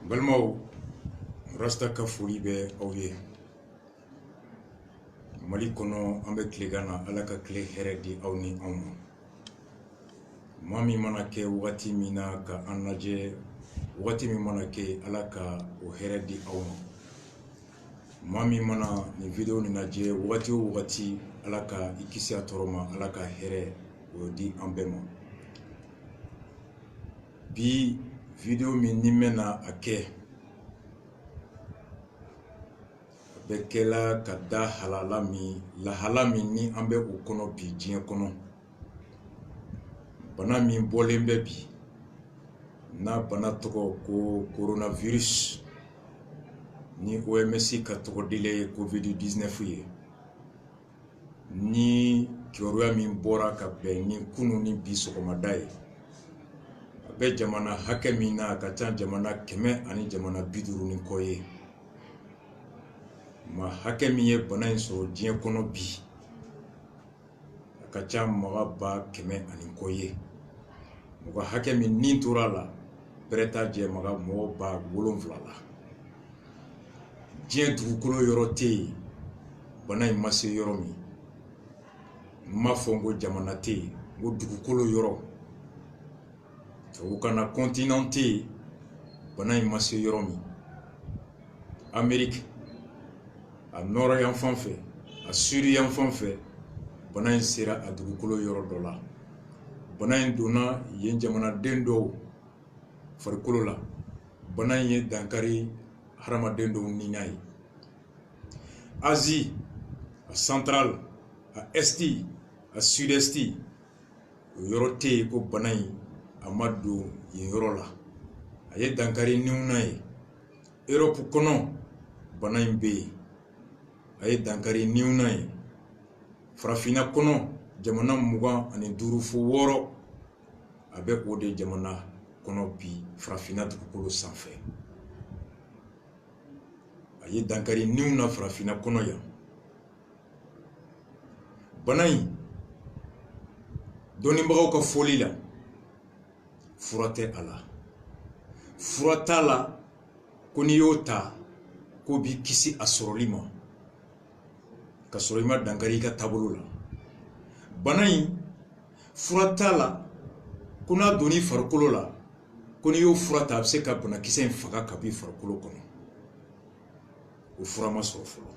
Balmao rasta ka foli bɛ aw ye. Mali kɔnɔ an bɛ tilegan na Ala ka tile hɛrɛ di aw ni anw ma. Maa min mana kɛ wagati min na ka an lajɛ, wagati min mana kɛ Ala ka o hɛrɛ di aw ma. Maa min mana nin video nin lajɛ wagati o wagati Ala ka i kisi a tɔɔrɔ ma, Ala ka hɛrɛ o di an bɛɛ ma. Bi video min ni mɛna a kɛ bɛ kɛla ka da lahala min ni an bɛ o kɔnɔ bi diɲɛ kɔnɔ. Bana min bɔlen bɛ bi, n'a bana tɔgɔ ko coronavirus, ni OMS ka tɔgɔdile ye COVID-19 ye. Ni kibaruya min bɔra ka bɛn ni kunu ni bi sɔgɔmada ye. A bɛ jamana hakɛ min na a ka ca jamana 100 ani jamana 50 ni kɔ ye. Ma hakɛ min ye bana in sɔrɔ diɲɛ kɔnɔ bi, a ka ca mɔgɔ 100 ani kɔ ye. Mɔgɔ hakɛ min ni tora la bɛrɛ t'a jɛ mɔgɔ 7,000 la. Diɲɛ dugukolo yɔrɔ tɛ yen bana in ma se yɔrɔ min. Ma fɔ ko jamana tɛ yen, ko dugukolo yɔrɔ. Tubabukan na continent tɛ yen bana in ma se yɔrɔ min. Amérique, a nord yan fan fɛ, a sud yan fan fɛ, bana in sera a dugukolo yɔrɔ dɔ la. Bana in donna yen jamanaden dɔw farikolo la. Bana in ye dankari hadamaden dɔw ni na ye. Asie, a central, a esti, a sud-esti, o yɔrɔ tɛ yen ko bana in a ma don yen yɔrɔ la. A ye dankari niw na ye. Europe kɔnɔ bana in bɛ yen. A ye dankari niw na ye. Farafina kɔnɔ jamana 25 fo 6 a bɛ o de jamana kɔnɔ bi farafina dugukolo sanfɛ. A ye dankari niw na farafina kɔnɔ yan. Bana in dɔnnibagaw ka foli la, fura tɛ a la. Fura t'a la ko n'i y'o ta ko b'i kisi a sɔrɔli ma, ka sɔrɔ i ma dankari i ka taabolo la. Bana in fura t'a la ko n'a donn'i farikolo la ko n'i y'o fura ta a bɛ se ka banakisɛ in faga ka b'i farikolo kɔnɔ. O fura ma sɔrɔ fɔlɔ.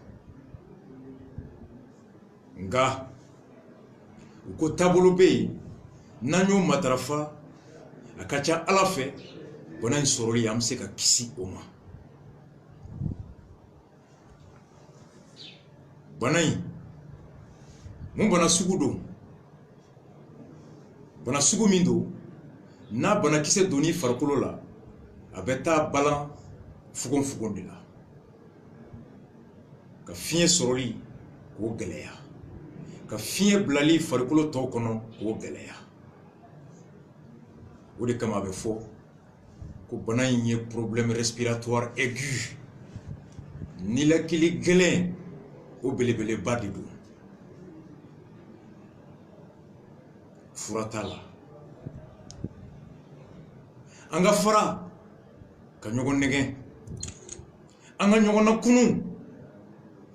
Nka u ko taabolo bɛ yen n'an y'o matarafa a ka ca Ala fɛ bana in sɔrɔli an bɛ se ka kisi o ma. Bana in mun bana sugu don? Bana sugu min don n'a banakisɛ donn'i farikolo la a bɛ taa balan fugon de la. Ka fiɲɛ sɔrɔli k'o gɛlɛya, ka fiɲɛ bilali farikolo tɔw kɔnɔ k'o gɛlɛya. O de kama a bɛ fɔ ko bana in ye problème respiratoire aigu. Ninakili gɛlɛn o belebeleba de don. Fura t'a la. An ka fara ka ɲɔgɔn nɛgɛn. An ka ɲɔgɔn na kunu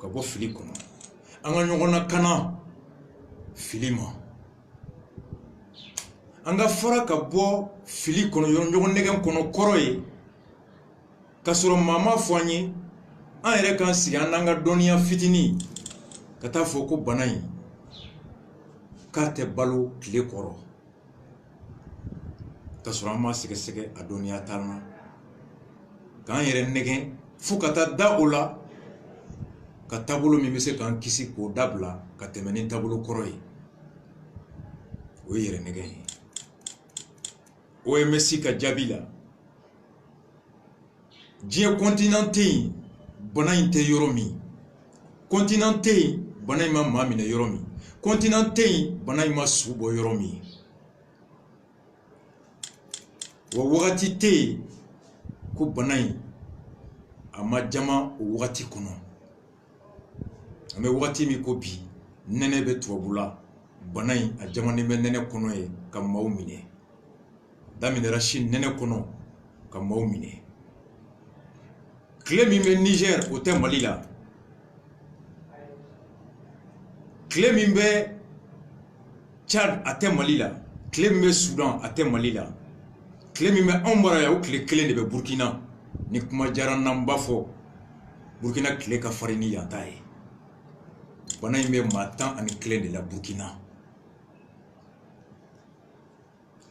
ka bɔ fili kɔnɔ. An ka ɲɔgɔn na kana fili ma. An ka fara ka bɔ fili kɔnɔ, ɲɔgɔn nɛgɛn kɔnɔ kɔrɔ ye ka sɔrɔ maa ma fɔ an ye, an yɛrɛ kan sigi an n'an ka dɔnniya fitinin ka taa fɔ ko bana in k'a tɛ balo tile kɔrɔ. Ka sɔrɔ an ma sɛgɛsɛgɛ a dɔnniya t'an na. K'an yɛrɛ nɛgɛn fo ka taa da o la ka taabolo min bɛ se k'an kisi k'o dabila ka tɛmɛ ni taabolo kɔrɔ ye. O ye yɛrɛ nɛgɛn ye. OMS ka jaabi la, diɲɛ continent tɛ yen bana in tɛ yɔrɔ min. Continent tɛ yen bana in ma maa minɛ yɔrɔ min. Continent tɛ yen bana in ma su bɔ yɔrɔ min. Wa wagati tɛ yen ko bana in a ma jama o wagati kɔnɔ. An bɛ wagati min ko bi nɛnɛ bɛ tubabula, bana in a jamanen bɛ nɛnɛ kɔnɔ ye ka maaw minɛ. Daminɛra Chine nɛnɛ kɔnɔ ka maaw minɛ. tile min bɛ Niger o tɛ Mali la, tile min bɛ Tchad a tɛ Mali la, tile min bɛ Sudan a tɛ Mali la, tile min bɛ anw bara yan o tile kelen de bɛ Burkina. Ni kuma diyara n na n b'a fɔ Burkina tile ka farin ni yan ta ye. Bana in bɛ maa 11 de la Burkina.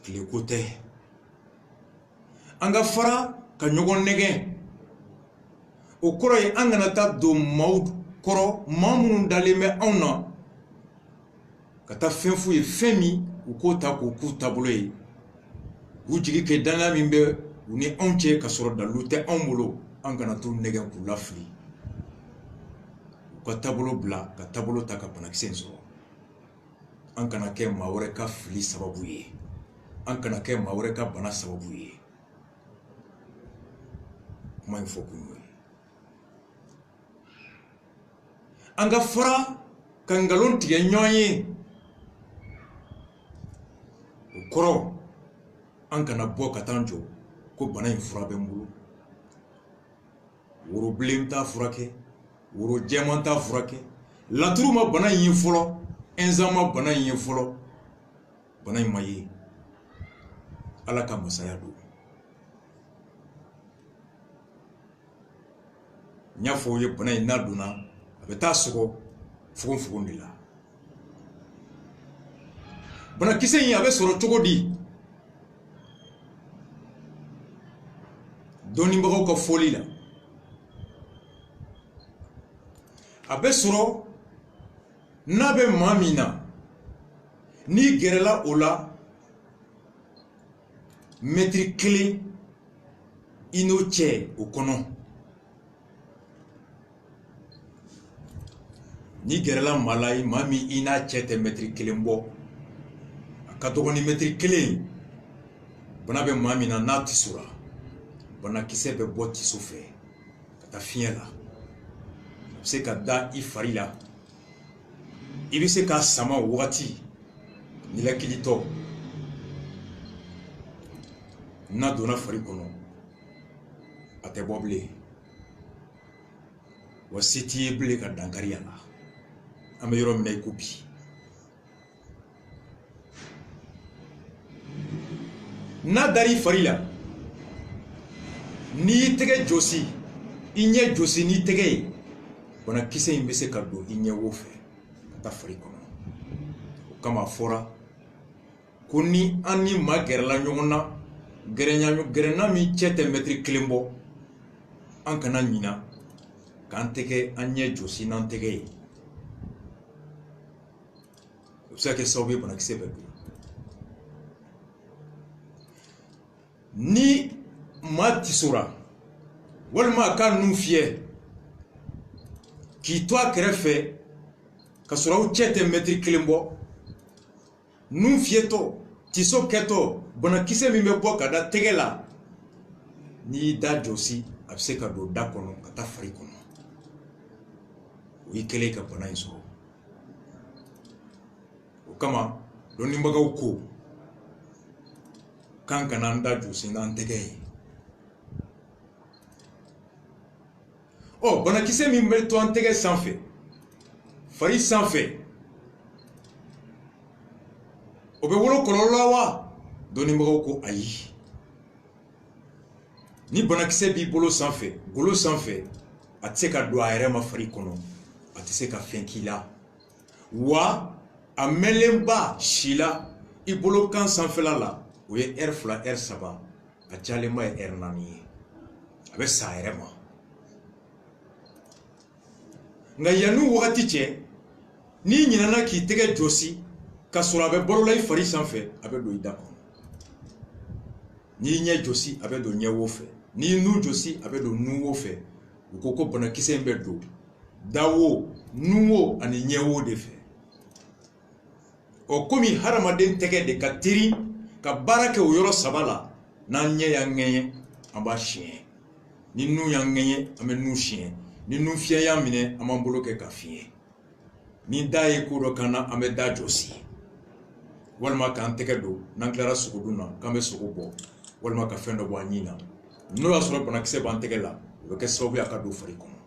Tile ko tɛ. An ka fara ka ɲɔgɔn nɛgɛn. O kɔrɔ ye an kana taa don maaw kɔrɔ maa minnu dalen bɛ anw na ka taa fɛn f'u ye fɛn min u k'o ta k'o k'u taabolo ye. U jigi kɛ danaya min bɛ u ni anw cɛ ka sɔrɔ dalilu tɛ anw bolo, an kana t'u nɛgɛn k'u lafili. U ka taabolo bila ka taabolo ta ka banakisɛ in sɔrɔ. An kana kɛ maa wɛrɛ ka fili sababu ye. An kana kɛ maa wɛrɛ ka bana sababu ye. Kuma in fɔ kun y'o ye. An ka fara ka ngalon tigɛ ɲɔgɔn ye. O kɔrɔ an kana bɔ ka taa jɔ ko bana in fura bɛ n bolo. Woro bilen t'a furakɛ, woro jɛman t'a furakɛ. Laturu ma bana in ye fɔlɔ, ɛnzan ma bana in ye fɔlɔ. Bana in ma ye. Ala ka masaya don. N y'a fɔ o ye bana in n'a donna a bɛ taa sɔgɔ fugon de la. Banakisɛ in a bɛ sɔrɔ cogo di? Dɔnnibagaw ka fɔli la. A bɛ sɔrɔ n'a bɛ maa min na n'i gɛrɛla o la mètre 1 i n'o cɛ o kɔnɔ. N'i gɛrɛla maa la maa min i n'a cɛ tɛ mètre 1 bɔ, a ka dɔgɔ ni mètre 1 bana bɛ maa min na n'a tisora, banakisɛ bɛ bɔ tiso fɛ ka taa fiɲɛ la. A bɛ se ka da i fari la, i bɛ se k'a sama o wagati ninakilitɔ. N'a donna fari kɔnɔ a tɛ bɔ bilen, wa se t'i ye bilen ka dankari a la. An bɛ yɔrɔ min na i ko bi. N'a dar'i fari la, n'i y'i tɛgɛ jɔsi, i ɲɛ jɔsi n'i tɛgɛ ye, banakisɛ in bɛ se ka don i ɲɛ wo fɛ ka taa fari kɔnɔ. O kama a fɔra ko ni an ni maa gɛrɛla ɲɔgɔn na, gɛrɛnna min cɛ tɛ mètre 1 bɔ, an kana ɲina k'an tɛgɛ an ɲɛ jɔsi n'an tɛgɛ ye. O bɛ se ka kɛ sababu ye banakisɛ bɛ don. Ni maa tisora walima a ka nun fiyɛ k'i to a kɛrɛfɛ ka sɔrɔ aw cɛ tɛ mètre 1 bɔ, nun fiyɛtɔ tiso kɛtɔ banakisɛ min bɛ bɔ ka da tɛgɛ la, n'i y'i da jɔsi a bɛ se ka don da kɔnɔ ka taa fari kɔnɔ. O y'i kɛlen ka bana in sɔrɔ. O kama dɔnnibagaw ko k'an kana an da jɔsi n'an tɛgɛ ye. Ɔ banakisɛ min bɛ to an tɛgɛ sanfɛ, fari sanfɛ, o bɛ wolo kɔlɔlɔ la wa? Dɔnnibagaw ko ayi. Ni banakisɛ b'i bolo sanfɛ, golo sanfɛ, a tɛ se ka don a yɛrɛ ma fari kɔnɔ, a tɛ se ka fɛn k'i la. Wa a mɛnlenba si la i bolo kan sanfɛla la, o ye heure 2 heure 3, a cayalenba ye heure 4 ye. A bɛ sa a yɛrɛ ma. Nka yanni wagati cɛ, n'i ɲinɛna k'i tɛgɛ jɔsi ka sɔrɔ a bɛ balola i fari sanfɛ, a bɛ don i da kɔnɔ. N'i ɲɛ jɔsi a bɛ don ɲɛ wo fɛ, n'i nun jɔsi a bɛ don nun wo fɛ. U ko ko banakisɛ in bɛ don da wo, nun wo ani ɲɛ wo de fɛ. Ɔ komi hadamaden tɛgɛ de ka teri ka baara kɛ o yɔrɔ 3 la, n'an ɲɛ y'an ŋɛɲɛ an b'a siɲɛ, ni nun y'an ŋɛɲɛ an bɛ nun siɲɛ, ni nun fiɲɛ y'an minɛ an b'an bolo kɛ ka fiɲɛ, ni da ye ko dɔ kan na an bɛ da jɔsi, walima k'an tɛgɛ don n'an tilara sogo dun na k'an bɛ sogo bɔ, walima ka fɛn dɔ bɔ an ɲin na. N'o y'a sɔrɔ banakisɛ b'an tɛgɛ la, o bɛ kɛ sababu ye a ka don fari kɔnɔ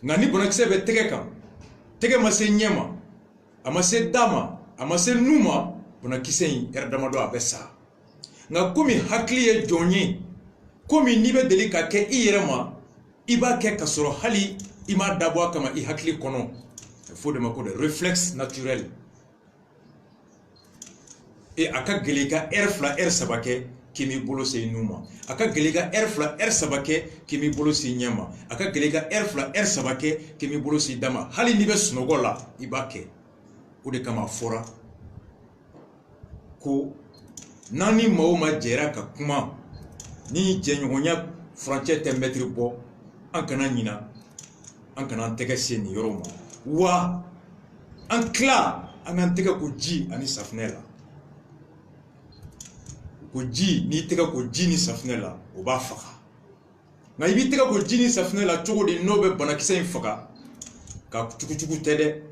nka ni banakisɛ bɛ tɛgɛ kan tɛgɛ ma se ɲɛ ma a ma se da ma a ma se nu ma banakisɛ in yɛrɛ damadɔ a bɛ sa nka komi hakili ye jɔn ye komi n'i bɛ deli ka kɛ i yɛrɛ ma i b'a kɛ ka sɔrɔ hali i m'a dabɔ a kama i hakili kɔnɔ a fɔ o de ma ko de réflexe naturel a ka gɛlɛn i ka heure 2 heure 3 kɛ k'i m'i bolo se i nu ma a ka gɛlɛn i ka heure 2 heure 3 kɛ k'i m'i bolo se i ɲɛ ma a ka gɛlɛn i ka heure 2 heure 3 kɛ k'i m'i bolo se i da ma hali n'i bɛ sunɔgɔ la i b'a kɛ o de kama a fɔra ko n'an ni maaw ma jɛra ka kuma ni jɛɲɔgɔnya furancɛ tɛ mɛtiri bɔ an kana ɲina an kana an tɛgɛ se nin yɔrɔ ma wa an tila an k'an tɛgɛ ko ji ani safunɛ la ko ji n'i tɛgɛ ko ji ni safunɛ la o b'a faga nka i b'i tɛgɛ ko ji ni safunɛ la cogo di n'o bɛ banakisɛ in faga ka cugucugu tɛ dɛ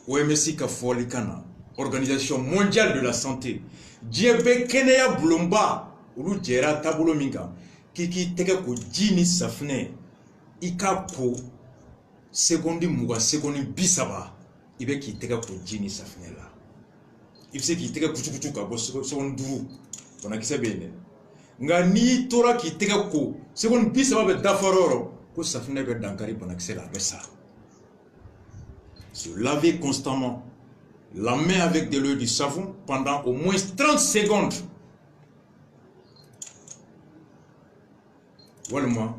OMS ka fɔli kan na Organisation mondiale de la santé diɲɛ bɛɛ kɛnɛya bulonba olu jɛra taabolo min kan k'i k'i tɛgɛ ko ji ni safunɛ i ka ko sekondi 20 sekondi 30 i bɛ k'i tɛgɛ ko ji ni safunɛ la i bɛ se k'i tɛgɛ kucukucu ka bɔ sekondi 5 banakisɛ bɛ yen dɛ nka n'i tora k'i tɛgɛ ko sekondi 30 bɛ dafa yɔrɔ ko safunɛ bɛ dankari banakisɛ la a bɛ sa se laver constamment la main avec de l'eau et du savon pendant au moins 30 secondes walima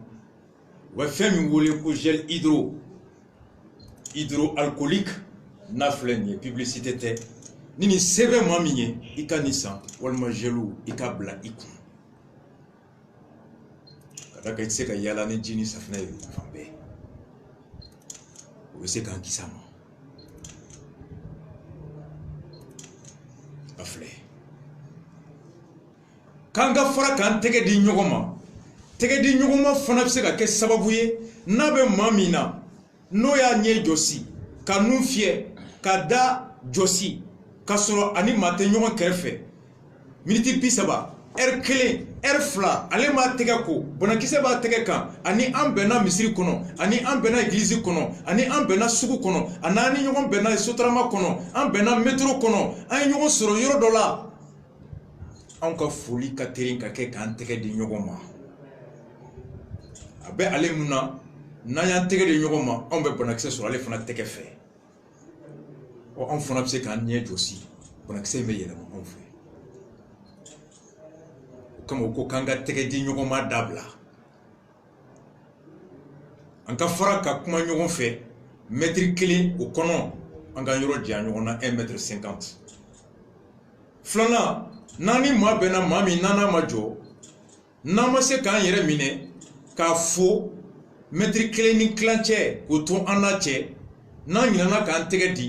u bɛ fɛn min wele ko gel hydroalcoolique n'a filɛ nin ye publicité tɛ ni nin sɛbɛn maa min ye i ka nin san walima gelu i ka bila i kun ka da kan i tɛ se ka yaala ni ji ni safunɛ ye fan bɛɛ o bɛ se k'an kisi a ma a filɛ k'an ka fara k'an tɛgɛ di ɲɔgɔn ma tɛgɛ di ɲɔgɔn ma fana bɛ se ka kɛ sababu ye n'a bɛ maa min na n'o y'a ɲɛ jɔsi ka nun fiyɛ ka da jɔsi ka sɔrɔ ani maa tɛ ɲɔgɔn kɛrɛfɛ miniti 30 heure 1 heure 2 ale m'a tɛgɛ ko banakisɛ b'a tɛgɛ kan ani an bɛnna misiri kɔnɔ ani an bɛnna église kɔnɔ ani an bɛnna sugu kɔnɔ ani an ni ɲɔgɔn bɛnna sotarama kɔnɔ an bɛnna métro kɔnɔ an ye ɲɔgɔn sɔrɔ yɔrɔ dɔ la anw ka foli ka teri ka kɛ k'an tɛgɛ di ɲɔgɔn ma a bɛ ale mun na n'an y'an tɛgɛ di ɲɔgɔn ma anw bɛ banakisɛ sɔrɔ ale fana tɛgɛ fɛ ɔ anw fana bɛ se k'an ɲɛ jɔsi banakisɛ in bɛ yɛlɛma anw fɛ o kama o ko k'an ka tɛgɛ di ɲɔgɔn ma dabila an ka fara ka kuma ɲɔgɔn fɛ mètre 1 o kɔnɔ an ka yɔrɔ janya ɲɔgɔn na 1 mètre 50 filanan n'an ni maa bɛnna maa min n'an n'a ma jɔ n'an ma se k'an yɛrɛ minɛ k'a fo mètre 1 ni kilancɛ k'o to an n'a cɛ n'an ɲinɛna k'an tɛgɛ di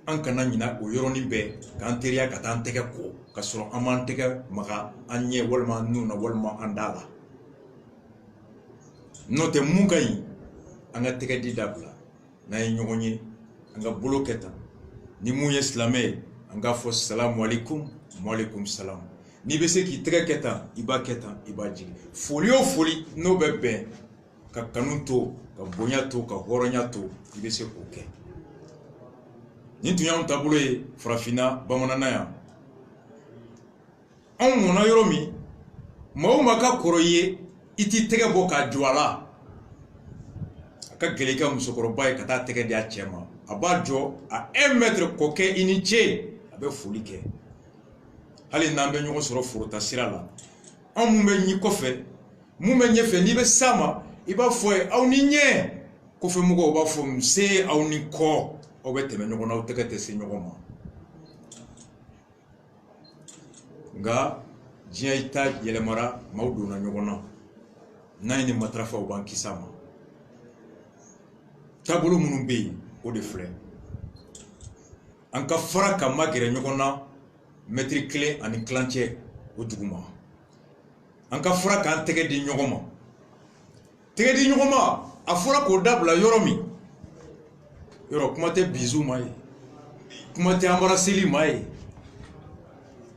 an kana ɲina o yɔrɔnin bɛɛ k'an teriya ka taa an tɛgɛ ko ka sɔrɔ an m'an tɛgɛ maga an ɲɛ walima an nun na walima an da la n'o tɛ mun ka ɲi an ka tɛgɛ di dabila n'an ye ɲɔgɔn ye an ka bolo kɛ tan ni mun ye silamɛ ye an k'a fɔ salamu alaikum waalaikum salam n'i bɛ se k'i tɛgɛ kɛ tan i b'a kɛ tan i b'a jigin foli o foli n'o bɛ bɛn ka kanu to ka bonya to ka hɔrɔnya to i bɛ se k'o kɛ nin tun y'anw taabolo ye farafinna bamananna yan anw mɔna yɔrɔ min maa o maa ka kɔrɔ i ye i t'i tɛgɛ bɔ k'a jɔ a la a ka gɛlɛn i ka musokɔrɔba ye ka taa tɛgɛ di a cɛ ma a b'a jɔ a 1 mètre kɔ kɛ i ni ce a bɛ foli kɛ hali n'an bɛ ɲɔgɔn sɔrɔ forota sira la anw mun bɛ ɲi kɔfɛ mun bɛ ɲɛfɛ n'i bɛ s'a ma i b'a fɔ ye aw ni ɲɛ kɔfɛmɔgɔw b'a fɔ nse aw ni kɔ aw bɛ tɛmɛ ɲɔgɔn na aw tɛgɛ tɛ se ɲɔgɔn ma nka diɲɛ i ta yɛlɛmara maaw donna ɲɔgɔn na n'an ye nin matarafa u b'an kisi a ma taabolo minnu bɛ yen o de filɛ an ka fara ka magɛrɛ ɲɔgɔn na mètre 1 ani kilancɛ o duguma an ka fara k'an tɛgɛ di ɲɔgɔn ma tɛgɛ di ɲɔgɔn ma a fɔra k'o dabila yɔrɔ min yɔrɔ kuma tɛ bisu ma ye kuma tɛ embrasseli ma ye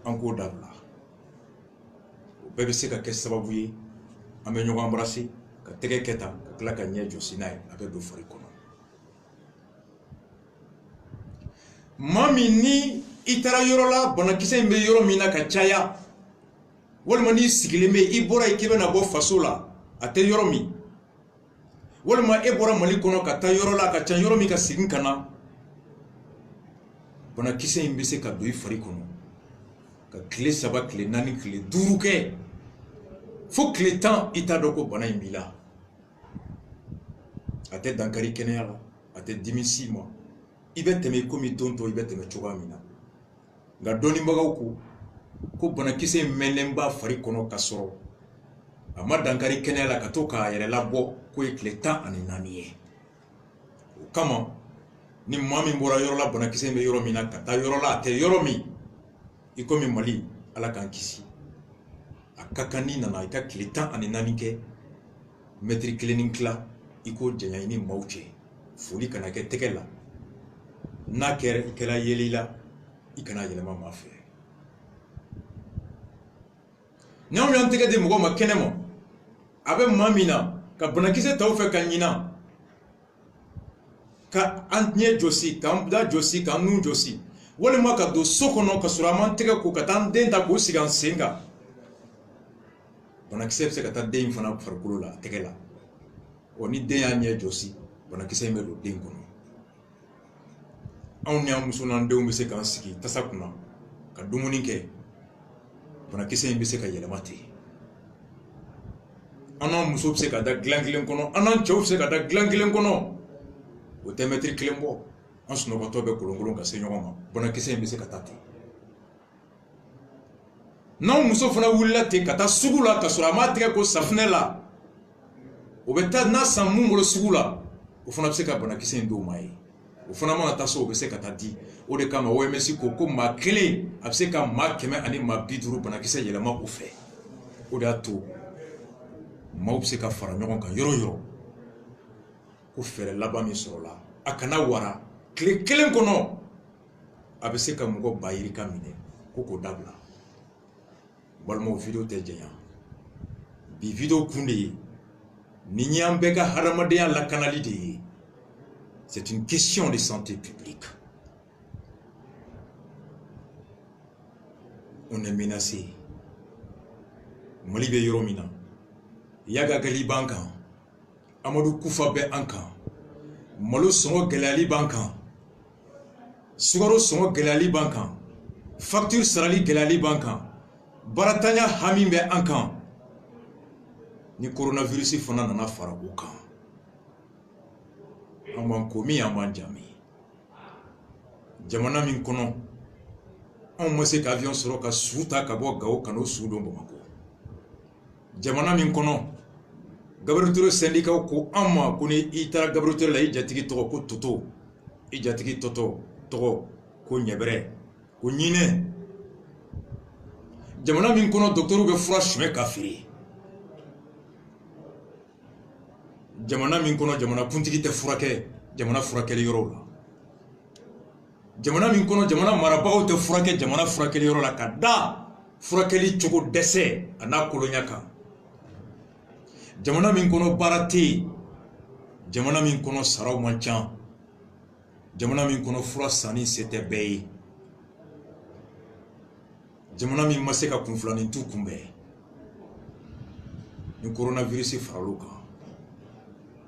an k'o dabila o bɛɛ bɛ se ka kɛ sababu ye an bɛ ɲɔgɔn embrasser ka tɛgɛ kɛ tan ka tila ka ɲɛ jɔsi n'a ye a bɛ don fari kɔnɔ. maa min ni i taara yɔrɔ la banakisɛ in bɛ yɔrɔ min na ka caya walima n'i sigilen bɛ i bɔra i k'i bɛna bɔ faso la a tɛ yɔrɔ min walima e bɔra Mali kɔnɔ ka taa yɔrɔ la ka ca yɔrɔ min ka segin ka na banakisɛ in bɛ se ka don i fari kɔnɔ ka tile 3 tile 4 tile 5 kɛ fo tile 10 i t'a dɔn ko bana in b'i la. A tɛ dankari kɛnɛya la a tɛ dimi s'i ma i bɛ tɛmɛ komi don tɔ i bɛ tɛmɛ cogoya min na nka dɔnnibagaw ko banakisɛ in mɛnnen b'a fari kɔnɔ ka sɔrɔ a ma dankari kɛnɛya la ka to k'a yɛrɛ labɔ k'o ye tile 14 ye. o kama ni maa min bɔra yɔrɔ la banakisɛ in bɛ yɔrɔ min na ka taa yɔrɔ la a tɛ yɔrɔ min i komi Mali ala k'an kisi a ka kan n'i nana i ka tile 14 kɛ mètre 1 ni tila i k'o janya i ni maaw cɛ foli kana kɛ tɛgɛ la n'a kɛra i kɛra yeli la i kana yɛlɛma maa fɛ. n'anw y'an tɛgɛ di mɔgɔ ma kɛnɛ ma a bɛ maa min na ka banakisɛ taw fɛ ka ɲina ka an ɲɛ jɔsi k'an da jɔsi k'an nun jɔsi walima ka don so kɔnɔ ka sɔrɔ an m'an tɛgɛ ko ka taa an den ta k'o sigi an sen kan banakisɛ bɛ se ka taa den in fana farikolo la a tɛgɛ la ni den y'a ɲɛ jɔsi banakisɛ in bɛ don den kɔnɔ. anw ni an muso n'an denw bɛ se k'an sigi tasa kunna ka dumuni kɛ banakisɛ in bɛ se ka yɛlɛma ten. an n'an muso bɛ se ka da dilan kelen kɔnɔ an n'an cɛw bɛ se ka da dilan kelen kɔnɔ o tɛ mètre 1 bɔ an sunɔgɔtɔ bɛ kolonkolon ka se ɲɔgɔn ma banakisɛ in bɛ se ka taa ten. n'anw muso fana wulila ten ka taa sugu la ka sɔrɔ a m'a tɛgɛ ko safunɛ la o bɛ taa n'a san mun bolo sugu la o fana bɛ se ka banakisɛ in d'o ma ye o fana mana taa so o bɛ se ka taa di o de kama OMS ko maa kelen a bɛ se ka maa 100 ani maa 50 banakisɛ yɛlɛma u fɛ o de y'a to maaw bɛ se ka fara ɲɔgɔn kan yɔrɔ yɔrɔ ko fɛɛrɛ laban min sɔrɔla a kana wara tile 1 kɔnɔ a bɛ se ka mɔgɔ bayirika minɛ ko k'o dabila balimaw video tɛ janya bi video kun de ye nin y'an bɛɛ ka hadamadenya lakanali de ye. C'est une question de santé publique. On est menacé. Mali bɛ yɔrɔ min na Yaga Gali b'an kan Amadou Kufa bɛ an kan malo sɔngɔ gɛlɛyali b'an kan sukaro sɔngɔ gɛlɛyali b'an kan facture sarali gɛlɛyali b'an kan baratanya hami bɛ an kan ni coronavirus fana nana fara o kan an b'an ko min an b'an jami jamana min kɔnɔ anw ma se ka avion sɔrɔ ka su ta ka bɔ Gao ka n'o su don Bamako jamana min kɔnɔ Gabriel Touré syndicat ko an ma ko ni i taara Gabriel Touré la i jatigi tɔgɔ ko Toto i jatigi tɔgɔ ko Ɲɛbɛrɛ ko Ɲinɛ jamana min kɔnɔ docteur bɛ fura suɲɛ ka feere jamana min kɔnɔ jamana kuntigi tɛ furakɛ jamana furakɛli yɔrɔ la jamana min kɔnɔ jamana marabagaw tɛ furakɛ jamana furakɛli yɔrɔ la ka da furakɛli cogo dɛsɛ a n'a kolonya kan jamana min kɔnɔ baara tɛ yen jamana min kɔnɔ saraw man ca jamana min kɔnɔ fura sanni se tɛ bɛɛ ye jamana min ma se ka kunfilanin tu kunbɛn ni coronavirus faral'o kan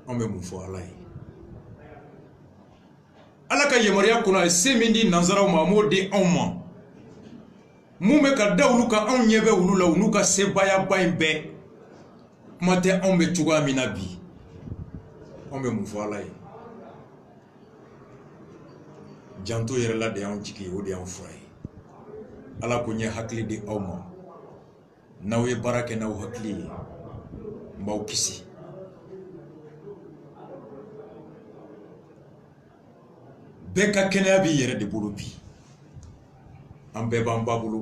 an bɛ mun fɔ Ala ye Ala ka yamaruya kɔnɔ a ye se min di nanzaraw ma a m'o di anw ma mun bɛ ka da olu kan anw ɲɛ bɛ olu la u n'u ka sebayaba in bɛɛ kuma tɛ anw bɛ cogoya min na bi anw bɛ mun fɔ Ala ye janto yɛrɛ la de y'anw jigi ye o de y'anw fura ye Ala ko n ye hakili di aw ma n'aw ye baara kɛ n'aw hakili ye n b'aw kisi bɛɛ ka kɛnɛya b'i yɛrɛ de bolo bi an bɛɛ b'an ba bolo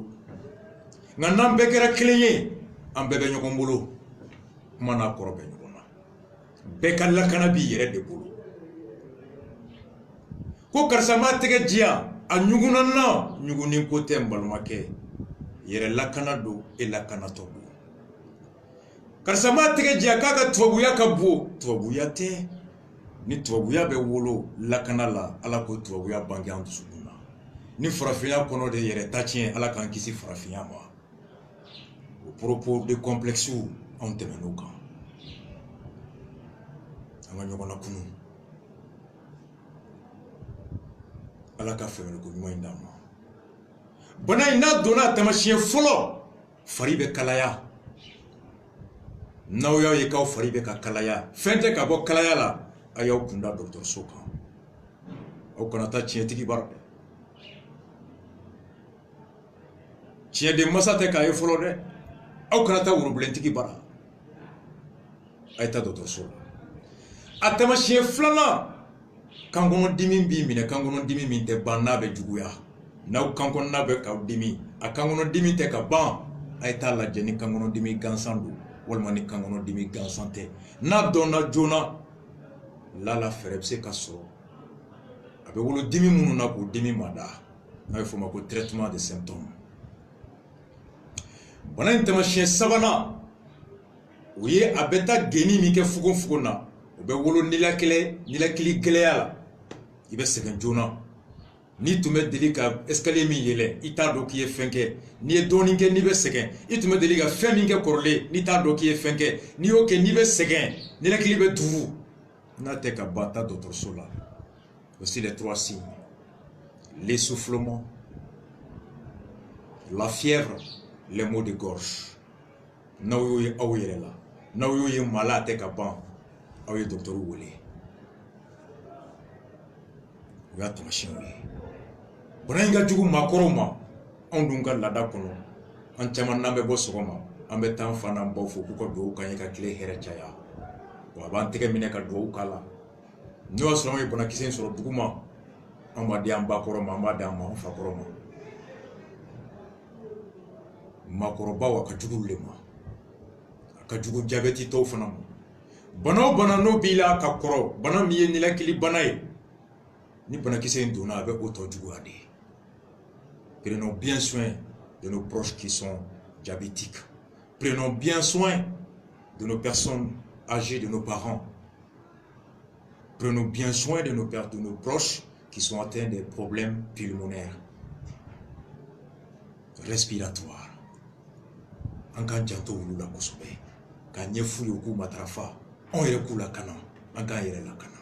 nka n'an bɛɛ kɛra kelen ye an bɛɛ bɛ ɲɔgɔn bolo kuma n'a kɔrɔ bɛ ɲɔgɔn na bɛɛ ka lakana b'i yɛrɛ de bolo ko karisa m'a tɛgɛ diya a ɲuguna n na ɲugunin ko tɛ n balimakɛ yɛrɛ lakana don e lakanatɔ don karisa ma tɛgɛ jɛ k'a ka tubabuya ka bon tubabuya tɛ ni tubabuya bɛ wolo lakana la ala ko tubabuya bange an dusukun na ni farafinya kɔnɔ de yɛrɛ ta tiɲɛ ala k'an kisi farafinya ma au propos de complexe anw tɛmɛn'o kan an ka ɲɔgɔn lakunu ala ka fɛɛrɛko ɲuman in d'an ma bana in n'a donna taamasiyɛn fɔlɔ fari bɛ kalaya n'aw y'a ye k'aw fari bɛ ka kalaya fɛn tɛ ka bɔ kalaya la a y'aw kunda dɔgɔtɔrɔso kan aw kana taa tiɲɛtigi bara dɛ tiɲɛden masa tɛ k'a ye fɔlɔ dɛ aw kana taa worobilentigi bara a ye taa dɔgɔtɔrɔso la a taamasiyɛn filanan kan kɔnɔ dimi b'i minɛ kan kɔnɔ dimi min tɛ ban n'a bɛ juguya n'aw kan kɔnɔna bɛ k'aw dimi a kan kɔnɔ dimi tɛ ka ban a ye taa lajɛ ni kan kɔnɔ dimi gansan don walima ni kan kɔnɔ dimi gansan tɛ n'a dɔnna joona lala fɛɛrɛ bɛ se ka sɔrɔ a bɛ wolo dimi minnu na k'o dimi mada n'a bɛ f'o ma ko traitement de symptômes bana in taamasiyɛn sabanan o ye a bɛ taa geni min kɛ fugonfugon na o bɛ wolo nilakili gɛlɛya la i bɛ sɛgɛn joona n'i tun bɛ deli ka escalier min yɛlɛ i t'a dɔn k'i ye fɛn kɛ n'i ye dɔɔnin kɛ n'i bɛ sɛgɛn i tun bɛ deli ka fɛn min kɛ kɔrɔlen n'i t'a dɔn k'i ye fɛn kɛ n'i y'o kɛ n'i bɛ sɛgɛn nilakili bɛ duuru n'a tɛ ka ban taa dɔgɔtɔrɔso la voici les 3 signes l'essoufflement la fièvre les maux de gorge n'aw y'o ye aw yɛrɛ la n'aw y'o ye maa la a tɛ ka ban aw ye dɔgɔtɔrɔw wele o y'a taamasiyɛnw ye bana in ka jugu maakɔrɔw ma anw dun ka laada kɔnɔ an caman n'an bɛ bɔ sɔgɔma an bɛ taa an fa n'an baw fo k'u ka dugawu k'an ye ka tile hɛrɛ caya wa a b'an tɛgɛ minɛ ka dugawu k'a la n'o y'a sɔrɔ an ye banakisɛ in sɔrɔ dugu ma an b'a di an ba kɔrɔ ma an b'a di an ma an fa kɔrɔ ma maakɔrɔbaw a ka jugu olu de ma a ka jugu jabɛti tɔw fana ma bana o bana n'o b'i la ka kɔrɔ bana min ye nilakili bana ye ni banakisɛ in donna a bɛ o tɔ juguya de prenons bien soin de nos proches qui sont diabétiques prenons bien soin de nos personnes âgées de nos parents prenons bien soin de nos proches qui sont atteints des problèmes pulmonaires respiratoires an k'an janto olu la kosɛbɛ k'a ɲɛf'u ye u k'u matarafa anw yɛrɛ k'u lakana an k'an yɛrɛ lakana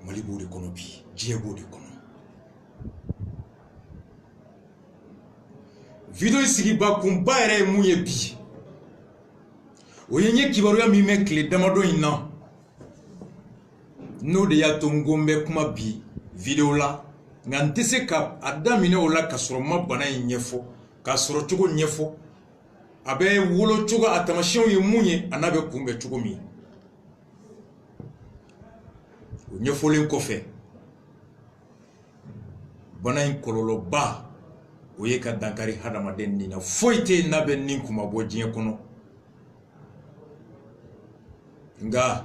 Mali b'o de kɔnɔ bi diɲɛ b'o de kɔnɔ video in sigiba kunba yɛrɛ ye mun ye bi o ye n ye kibaruya min mɛn tile damadɔ in na n'o de y'a to n ko n bɛ kuma bi video la nka n tɛ se ka a daminɛ o la ka sɔrɔ n ma bana in ɲɛfɔ k'a sɔrɔ cogo ɲɛfɔ a bɛ wolo cogo a taamasiyɛnw ye mun ye a n'a bɛ kunbɛn cogo min o ɲɛfɔlen kɔfɛ bana in kɔlɔlɔba o ye ka dankari hadamaden nin na foyi tɛ yen n'a bɛ nin kuma bɔ diɲɛ kɔnɔ nka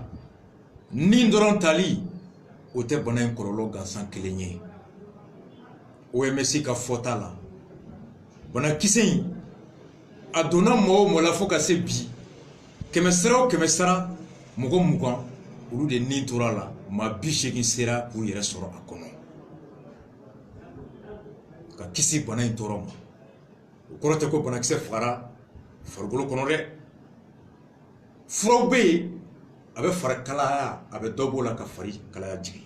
nin dɔrɔn tali o tɛ bana in kɔlɔlɔ gansan kelen ye OMS ka fɔta la banakisɛ in a donna mɔgɔ o mɔgɔ la fo ka se bi kɛmɛ sara o kɛmɛ sara mɔgɔ 20 olu de nin tora la maa 80 sera k'u yɛrɛ sɔrɔ a kɔnɔ ka kisi bana in tɔɔrɔ ma o kɔrɔ tɛ ko banakisɛ fagara farikolo kɔnɔ dɛ furaw bɛ yen a bɛ fari kalaya a bɛ dɔ b'o la ka fari kalaya jigin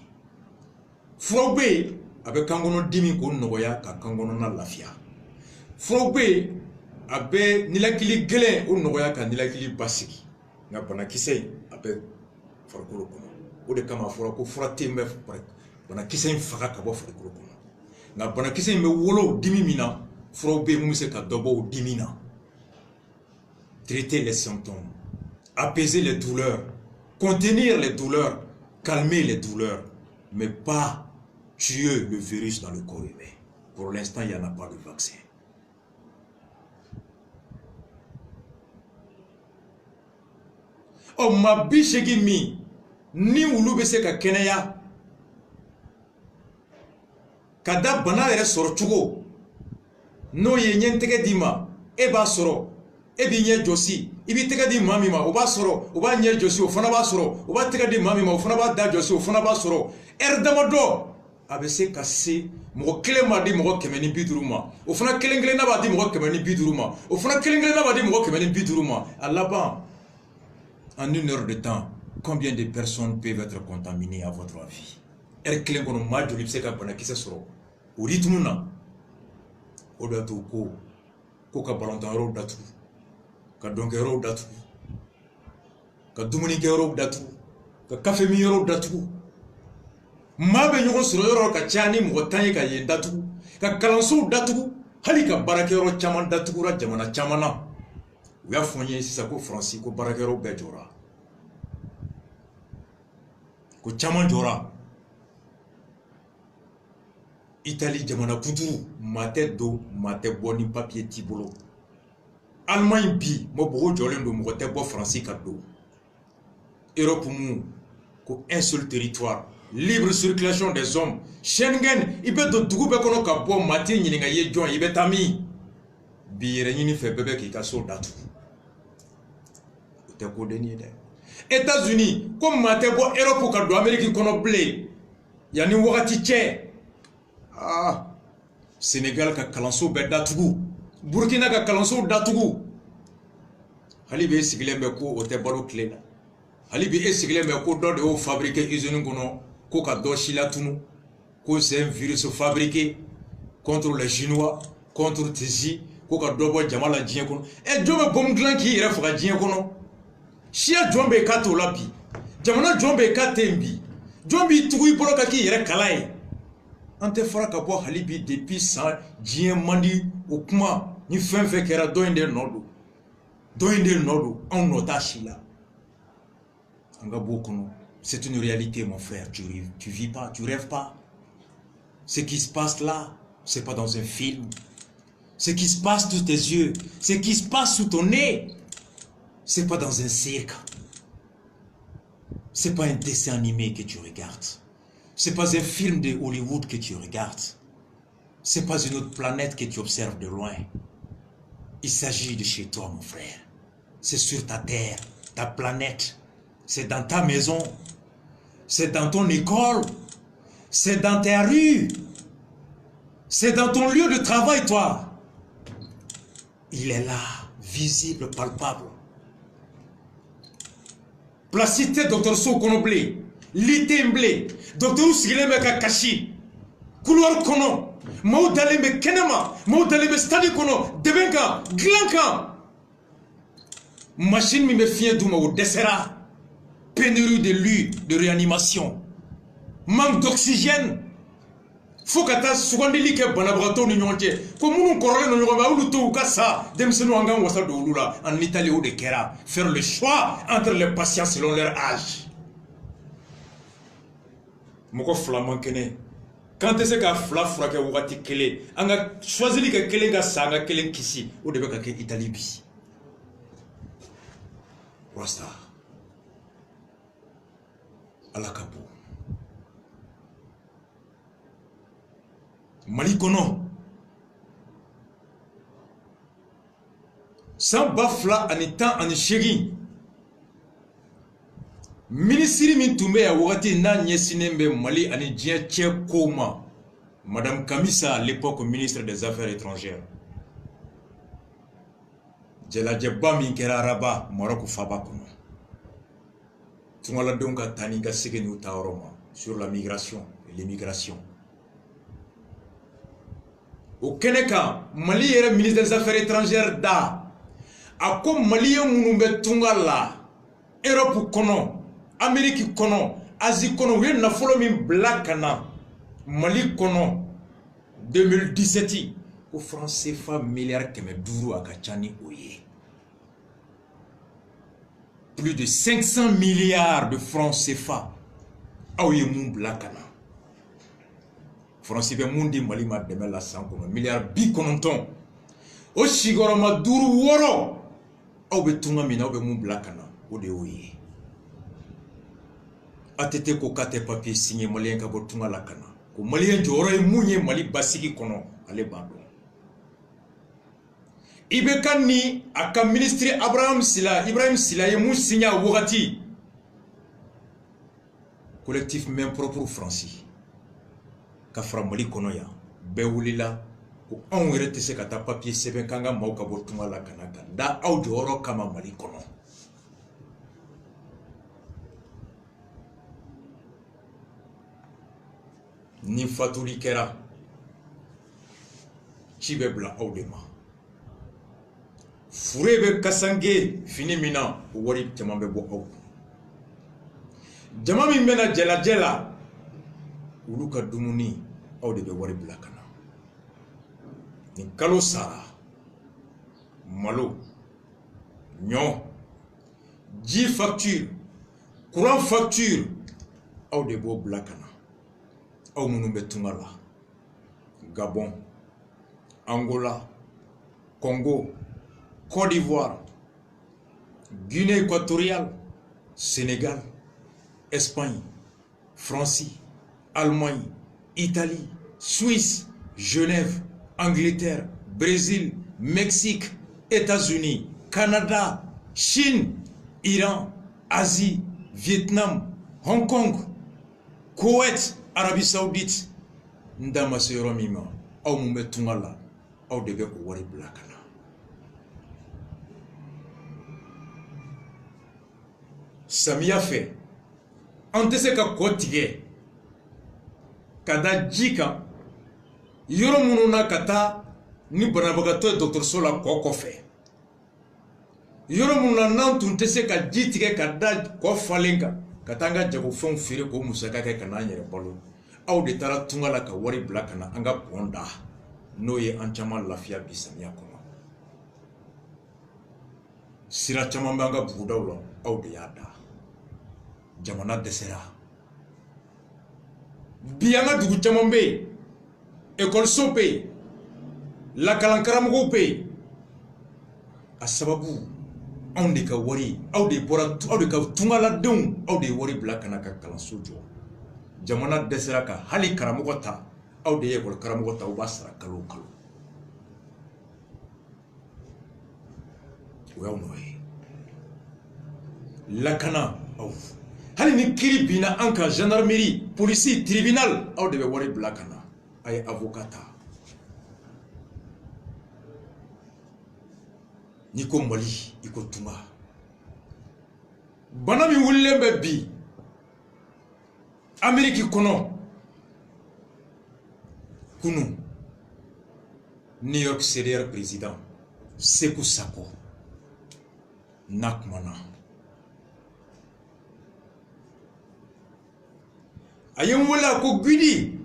furaw bɛ yen a bɛ kan kɔnɔ dimi k'o nɔgɔya ka kan kɔnɔna lafiya furaw bɛ yen a bɛ nilakili gɛlɛn o nɔgɔya ka nilakili basigi nka banakisɛ in a bɛ farikolo kɔnɔ o de kama a fɔra ko fura tɛ yen bɛ banakisɛ in faga ka bɔ farikolo kɔnɔ nka banakisɛ in bɛ wolo dimi min na furaw bɛ yen mun bɛ se ka dɔ bɔ o dimi na traiter les symptômes apaiser les douleurs contenir les douleurs calmer les douleurs mais pas tuer le virus dans le corps humain. Pour l'instant, il n'y en a pas de vaccin. Oh, ma bichegi mi, ni wulu bɛ se ka kɛnɛya ka da bana yɛrɛ sɔrɔ cogo n'o ye ɲɛntɛgɛ d'i ma e b'a sɔrɔ e b'i ɲɛ jɔsi i b'i tɛgɛ di maa min ma o b'a sɔrɔ o b'a ɲɛ jɔsi o fana b'a sɔrɔ o b'a tɛgɛ di maa min ma o fana b'a da jɔsi o fana b'a sɔrɔ damadɔ a bɛ se ka se mɔgɔ kelen b'a di mɔgɔ 150 ma o fana kelen b'a di mɔgɔ 150 ma o fana kelen b'a di mɔgɔ 150 ma à laban en 1 heure de temps combien de personnes peuvent être contaminées à votre avis kelen kɔnɔ maa joli bɛ se ka banakisɛ sɔrɔ o rythme na o de y'a to ko ka balontan datugu ka dɔnkɛyɔrɔw datugu ka dumunikɛyɔrɔw datugu ka kafemiyɔrɔw datugu maa bɛ ɲɔgɔn sɔrɔ yɔrɔ ka caya ni mɔgɔ 10 ye ka yen datugu ka kalansow datugu hali ka baarakɛyɔrɔ caman datugura jamana caman na u y'a fɔ n ye sisan ko Faransi ko baarakɛyɔrɔw bɛɛ jɔra ko caman jɔra Italie jamana kunturu maa tɛ don maa tɛ bɔ ni papier t'i bolo Allemagne bi mɔgɔ jɔlen don mɔgɔ tɛ bɔ Faransi ka don Europe mun ko un seul territoire libre circulation des hommes Schengen i bɛ don dugu bɛɛ kɔnɔ ka bɔ maa t'i ɲininka i ye jɔn i bɛ taa min bi yɛrɛ ɲini fɛ bɛɛ bɛ k'i ka so datugu o tɛ ko den ye dɛ États-Unis ko maa tɛ bɔ Europe ka don Amérique kɔnɔ bilen yanni wagati cɛ Sénégal ka kalanso bɛɛ datugu Burkina ka kalanso datugu hali bɛ sigilen bɛ ko o tɛ balo tile la hali bi e sigilen bɛ ko dɔ de y'o fabriqué usine kɔnɔ ko ka dɔ si latunu ko c'est un virus fabriqué contre les Chinois contre Tisi ko ka dɔ bɔ jama la diɲɛ kɔnɔ jɔn bɛ bombe dilan k'i yɛrɛ faga diɲɛ kɔnɔ siya jɔn bɛ k'a t'o la bi jamana jɔn bɛ k'a tɛ yen bi jɔn b'i tugu i bolo ka k'i yɛrɛ kala ye an tɛ fara ka bɔ hali bi depuis san diɲɛ man di o kuma ni fɛn fɛn kɛra dɔ in de nɔ don dɔ in de nɔ don anw nɔ t'a si la an ka b'o kɔnɔ c'est une réalité mon frère tu vis pas tu rêves pas ce qui se passe là c'est pas dans un film ce qui se passe sous tes yeux ce qui se passe sous ton nez c'est pas dans un cirque c'est pas un dessin animé que tu regardes. C'est pas un film de Hollywood que tu regardes. C'est pas une autre planète que tu observes de loin. Il s'agit de chez toi, mon frère. C'est sur ta terre, ta planète. C'est dans ta maison. C'est dans ton école. C'est dans ta rue. C'est dans ton lieu de travail, toi. Il est là, visible, palpable. Placité, docteur Sokonoblé. Litemble, docteur Sigileme Kakashi, couloir kono, Maudaleme Kenema, Maudaleme Stadi kono, Debenka, Glanka. Machine me fient d'où au dessera, pénurie de lits de réanimation, manque d'oxygène. Faut que tu sois dit que Banabrato n'y onté, comme nous corrélons le Roba ou tout Kassa, Demseno Angan Wassa de Lula, en Italie ou de Kera, faire le choix entre les patients selon leur âge. Moko flamand kene quand est-ce que fla frake wati kele anga choisir que kele ga sanga kele kisi o de ka ke Italie bi rasta ala kapo Mali kono sans bafla anitan ani shegi Ministre min tun bɛ yan wagati n'a ɲɛsinnen bɛ Mali ani diɲɛ cɛ kow ma Madame Kamisa à l'époque ministre des Affaires étrangères jɛlajɛba min kɛra Araba Maroc faba kɔnɔ tungaladenw ka taa ni ka segin n'u taayɔrɔ ma sur la migration et l'immigration o kɛnɛ kan Mali yɛrɛ ministre des Affaires étrangères da a ko Maliyɛn minnu bɛ tunga la Europe kɔnɔ Amérique kono, Asie kono, oui, nafolo min black kana, Mali kono, 2017, au franc CFA milliard keme duru akachani oye. Plus de 500 milliards de francs CFA, aouye moun black kana. France CFA moun di Mali ma deme la 100 kono, milliard bi kononton. O shigoro ma duru woro, aouye tunga mina aouye moun black kana, ode oye. Atete ko kate papier signé Malien ka botunga la kana ko Malien joro e munye Mali basiki kono ale bando Ibekani aka ministre Ibrahim Sila ye mun signa wagati collectif main propre français ka fara Mali kono ya bɛɛ wulila ko anw yɛrɛ tɛ se ka taa papier sɛbɛn kan ka maaw ka bɔ tunga la kana ka da aw jɔyɔrɔ kama Mali kɔnɔ. Ni fatuli kɛra ci bɛ bila aw de ma. Fure bɛ kasange fini min na o wari caman bɛ bɔ aw kun. Jama min bɛna jɛlajɛ la olu ka dumuni aw de bɛ wari bila ka na. Ni kalo sara malo ɲɔ ji facture courant facture aw de b'o bila ka na. Aw minnu bɛ tunga la Gabon, Angola, Congo, Côte d'Ivoire, Guinée équatoriale, Sénégal, Espagne, France, Allemagne, Italie, Suisse, Genève, Angleterre, Brésil, Mexique, États-Unis, Canada, Chine, Iran, Asie, Vietnam, Hong Kong, Koweït, Arabie Saoudite, ndama se yɔrɔ min ma aw mun bɛ tunga la aw de bɛ o wari bila ka na. Samiya fɛ an tɛ se ka kɔ tigɛ ka da ji kan yɔrɔ minnu na ka taa ni banabagatɔ ye dɔgɔtɔrɔso la kɔ kɔfɛ, yɔrɔ minnu na n'an tun tɛ se ka ji tigɛ ka da kɔ falen kan ka taa an ka jagofɛnw feere k'o musaka kɛ ka n'an yɛrɛ balo. Aw de taara tunga la ka wari bila ka na an ka pɔn da n'o ye an caman lafiya bi samiya kɔnɔ. Sira caman bɛ an ka bugudaw la aw de y'a da. Jamana dɛsɛra. Bi an ka dugu caman bɛ yen, ekɔliso bɛ yen, lakalankaramɔgɔw bɛ yen. A sababu anw de ka wari, aw de ka tungaladenw aw de ye wari bila ka na ka kalanso jɔ. Jamana dɛsɛra ka hali karamɔgɔ ta aw de ye ekɔli karamɔgɔ ta, aw b'a sara kalo o kalo. O y'aw nɔ ye. Lakana aw. Hali ni kiri binna an kan gendarmerie, polisi, tribunal aw de bɛ wari bila ka na. A ye avocat ta. N'i ko Mali i ko tunga. Bana min wulilen bɛ bi Amérique kɔnɔ kunu New York CDR président Sekou Sako n'a kumana. A ye n wele a ko Guidi,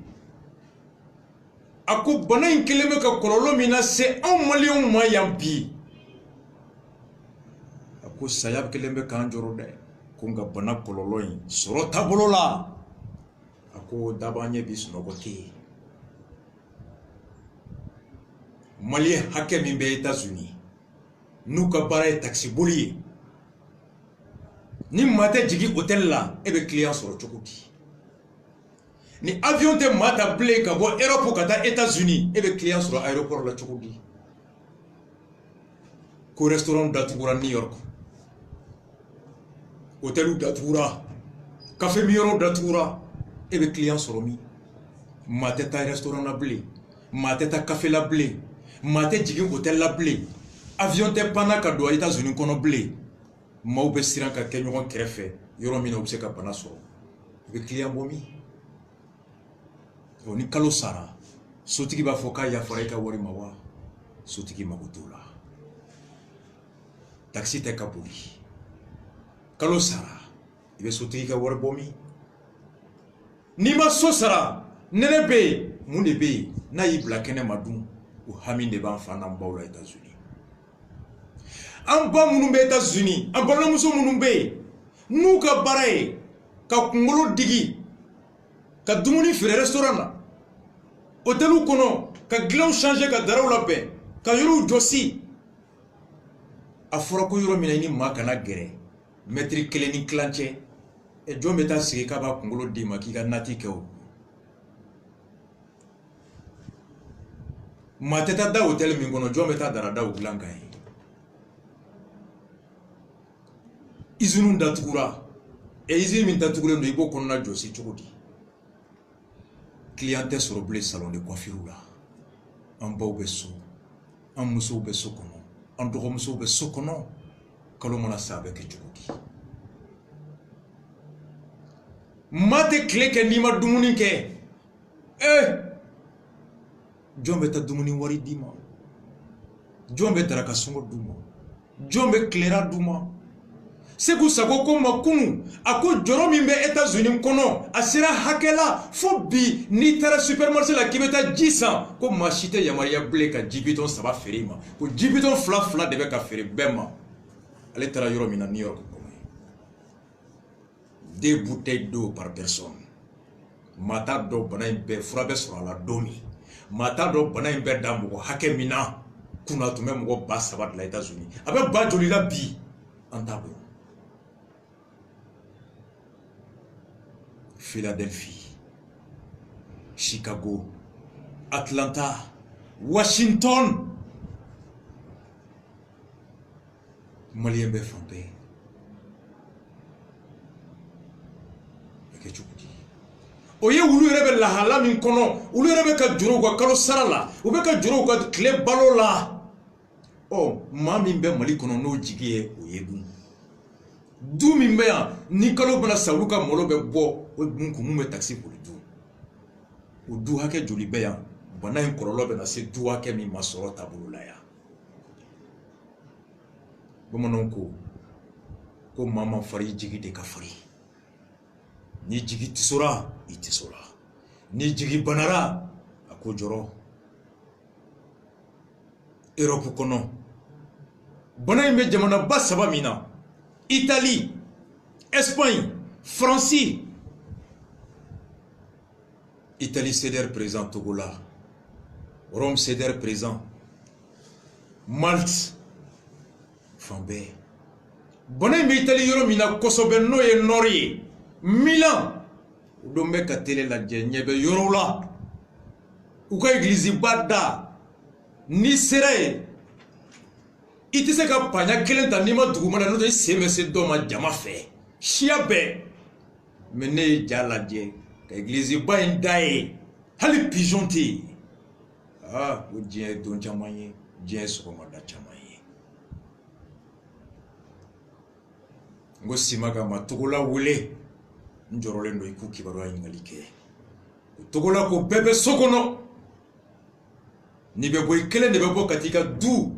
a ko bana in kelen bɛ ka kɔlɔlɔ min na se anw maliyɛnw ma yan bi. A ko saya kelen bɛ k'an jɔrɔ dɛ, ko nka bana kɔlɔlɔ in sɔrɔ taabolo la. A ko daba ɲɛ bi sunɔgɔ tɛ yen. Maliyɛn hakɛ min bɛ États-Unis n'u ka baara ye taxi boli ye, ni maa tɛ jigin hôtel la e bɛ client sɔrɔ cogo di? Ni avion tɛ maa ta bilen ka bɔ Europe ka taa États-Unis e bɛ client sɔrɔ aéroport la cogo di? Ko restaurant datugura New York, hôtel datugura, café mi yɔrɔ datugura, e bɛ client sɔrɔ min? Maa tɛ taa restaurant la bilen, maa tɛ taa café la bilen, maa tɛ jigin hôtel la bilen, avion tɛ panna ka don États-Unis kɔnɔ bilen. Maaw bɛ siran ka kɛ ɲɔgɔn kɛrɛfɛ yɔrɔ min na u bɛ se ka bana sɔrɔ. U bɛ client bɔ min? Ni kalo sara sotigi b'a fɔ k'a yafara i ka wari ma wa? Sotigi mago t'o la. Taxi tɛ ka boli. Kalo sara i bɛ sotigi ka wari bɔ min? N'i ma so sara nɛnɛ bɛ yen, mun de bɛ yen? N'a y'i bila kɛnɛ ma dun, o hami de b'an fa n'an baw la États-Unis. An ba minnu bɛ États-Unis, an balimamuso minnu bɛ yen, n'u ka baara ye ka kunkolo digi, ka dumuni feere restaurant na, hôteliw kɔnɔ, ka dilanw changer ka daraw labɛn, ka yɔrɔw jɔsi. A fɔra ko yɔrɔ min na i ni maa kana gɛrɛ, mètre 1 ni kilancɛ, jɔn bɛ taa sigi k'a b'a kunkolo d'i ma k'i ka nati kɛ o. mateta da hotel min kono jombe ta dara da ulanka yi izunun datugura izin min datugure ndo ibo kono na josi chokodi clientèle sur le salon de coiffure là en baw beso en muso beso kono en dogo muso beso kono kalo mona sabe ke chokodi mate kle ke ni ma dumuni ke jombe ta dumuni wari dima jombe daraka songo duma jombe klera duma seku sako ko makunu ako joro min be États-Unis kono asira hakela fo bi ni tara supermarché la kibeta jisa ko machite yamaria ble ka jibiton saba ferima ko jibiton fla de be ka feri bema ale tara yoro mina New York ko 2 bouteilles d'eau par personne mata do bana be furabe sur la domi mata do bana be dambo hake mina kuna tume mo ba saba de la États-Unis abe ba joli la bi antabo Philadelphie, Chicago, Atlanta, Washington. Malien be fambe. Eke chukudi. Oye ulu rebe la hala min kono, ulu rebe ka juro kwa kalo sarala, ube ka juro kwa kle balo la. Oh, mami mbe mali kono no jigiye oye dun. Du min be ya ni kalo bana saluka molo be bo o munku mume taxi pour du o du hake joli be ya bana en korolo be na se du hake mi masoro tabulu la ya bomonon ko mama fari jigi de ka fari ni jigi tisora itisora ni jigi banara ako joro Europe kono bana me jamana ba saba mina Italie, Espagne, France. Italie cédère présent Togola. Rome cédère présent. Malte. Fambé. Bonne Italie yoro mina Kosobe no e Nori. Milan. Udombe ka tele la nyebe yoro la. Uka église bada. Ni sere. Iti se ka panya kelen ta nima dugumana no de semese do ma jama fe shia be mene jala je ka église ba ndaye hali pigeon ti o je don chamaye je so ma da chamaye ngo simaga ma togola wule njorole ndo iku kibaro ingalike togola ko bebe sokono ni be boy kelen de be bo katika du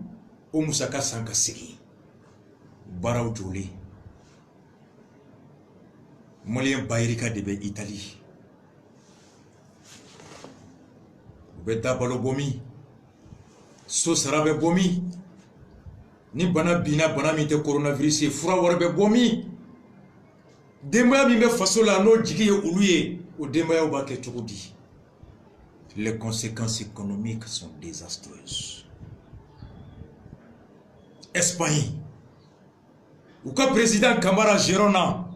o musaka sanka sigi baraw joli malien bayrika de be Italie beta balo bomi so sarabe bomi ni bana bina bana mi te coronavirus e fura warbe bomi demba mi be fasola no jigi uluye o demba ya ba ke chukudi. Les conséquences économiques sont désastreuses. Espagne. Ou ka président Camara Girona.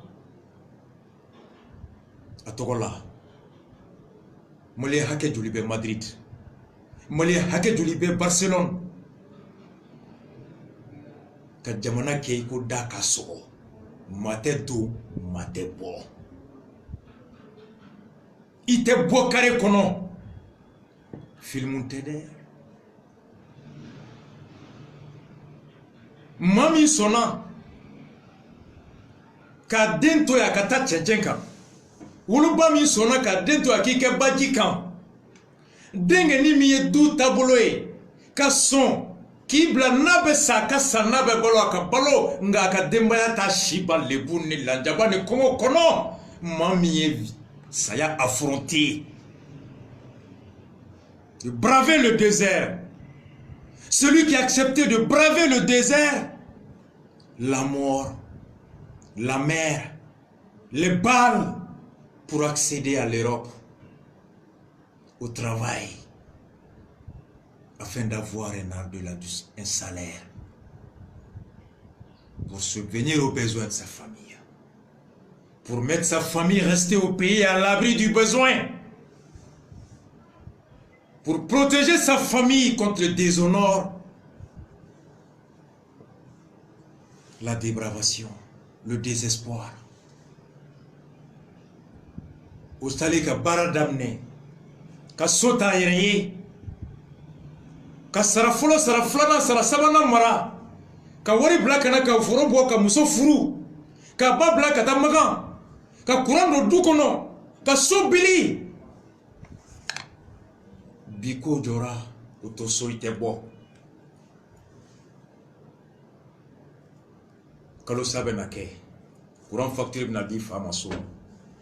A Togola. Mole hake julibe Madrid. Mole hake julibe Barcelone. Ka jamana keiko daka so. Mate do, mate bo. Ite bo kare kono. Filmun tede. Mami sona ka dento ya kata tchenka wuluba mi sona ka dento ya kike baji kan denge ni mi du tabolo e ka son kibla nabe saka sanabe bolo ka balo nga ka demba ya ta shiba lebu ni lanjaba ni kongo kono mami saya affronter de braver le désert. Celui qui a accepté de braver le désert, la mort, la mer, les balles pour accéder à l'Europe, au travail, afin d'avoir un salaire pour subvenir aux besoins de sa famille, pour mettre sa famille rester au pays à l'abri du besoin. pour protéger sa famille contre le déshonneur, la dépravation, le désespoir. Ostale ka bara damne, ka sota yere, ka sara folo sara flana sara sabana mara, ka wari bla kana ka foro bo ka muso furu, ka ba bla ka ta magan, ka kuran do du kono, ka so bili. Biko jora uto so ite bo. Kalo sabe na ke. Kuran facture bina di fama so.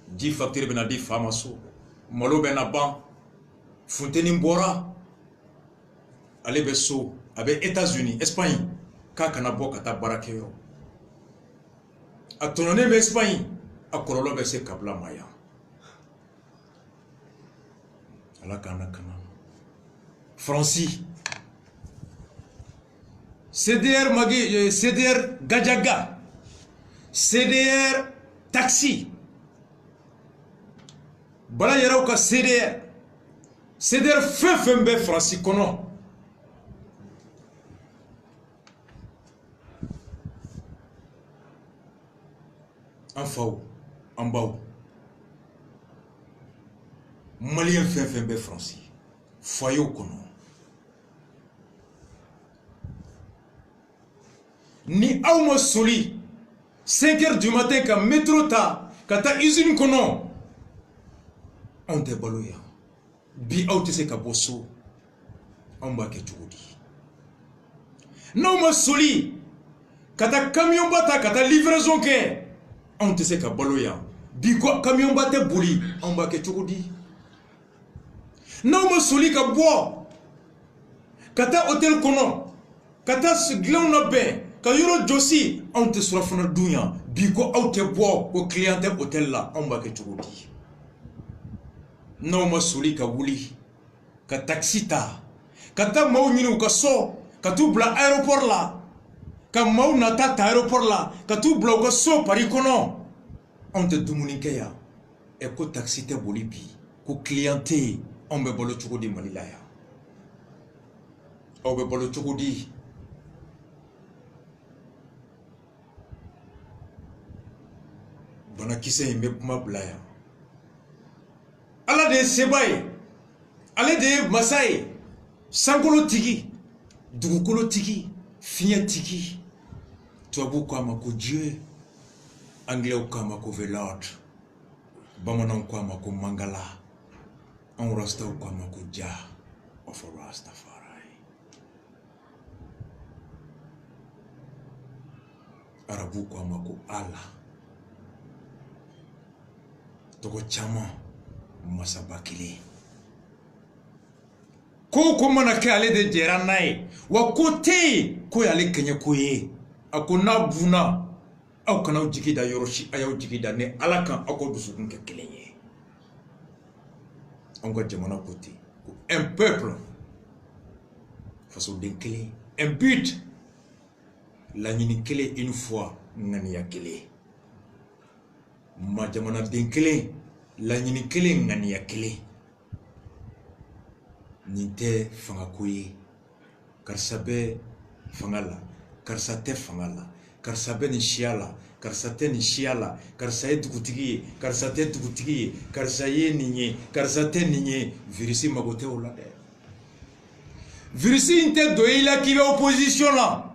Di facture bina di fama so. Malo bena ban. Fontaine mbora. Ale be so abe États-Unis, Espagne. Ka kana bo kata barake yo. Atonone be Espagne. Akorolo be se kabla maya. Ala kana kana. Francis. CDR Magi, CDR Gajaga, CDR Taxi. Bala yaraw ka CDR Fefembe Francis kono. Anfaw, anbaw. Malien Fefembe Francis. Foyo kono. Ni awma soli 5h du matin ka métro ta ka ta usine kono on te baloya bi awte se ka bosso on ba ke jodi nawma soli ka ta camion bata ka ta livraison ke on te se ka baloya bi ko camion bata boli on ba ke jodi nawma soli ka bo ka ta hôtel kono ka ta glon na be ka yoro josi on te sura fana dunya bi ko auto bo ko client hôtel la on ba ke jodi no ma suli ka wuli ka taxi ta ka ta maw nyinu ka so ka tu bla aéroport la ka maw na ta aéroport la ka tu bla ko so pari kono on te dumuni ke ya e ko taxi te boli bi ko clienté on be bolo jodi malila ya o be bolo jodi bana kise imbe kuma blaya ala de sebaye ale de masaye sankolo tigi dugukolo tigi finya tigi tuabu kwa mako Dieu anglais kwa mako velord bamanan kwa mako mangala on rasta kwa mako ja of Rastafari arabu kwa mako Allah toko chama masabakili ko mana ke ale de jera nai wa kote ko ale kenye koye akona buna au kana jigida yoroshi ayaw jigida ne alakan akodu sukun ke kelenye onko jamana kote un peuple façon de clé un but la nyini clé une fois ngani ya clé ma jamana den kelen la nyini kelen ngani ya kelen ninte fanga koye karsabe fangala karsate fangala karsabe ni shiala karsate ni shiala karsaye dugutigi karsate dugutigi karsaye ninye karsate ninye virisi magote olade virisi inte doila kibe opposition la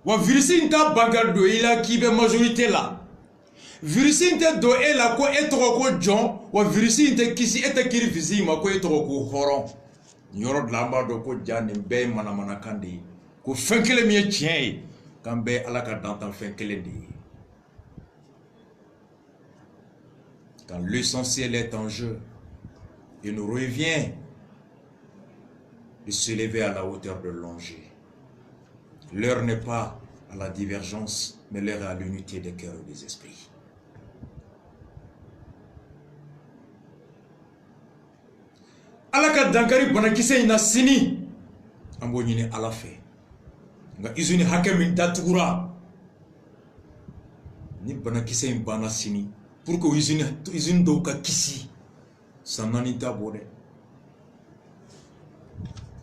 wa virisi inte bagar doila kibe majorité la virus inte do ela ko etoko ko John wa virus inte kisi etakiri visi ma ko etoko ko horon nyoro dlamba do ko jani be mana kandi ko fenkele mi tien kambe alaka dantan fenkele di quand l'essentiel est en jeu il nous revient de se lever à la hauteur de l'enjeu. L'heure n'est pas à la divergence mais l'heure est à l'unité des cœurs et des esprits. Alaka dankari banakise ina sini ambo nyini ala fe nga izuni hakemin datugura ni banakise bana sini pour que izuni do ka kisi sanani tabode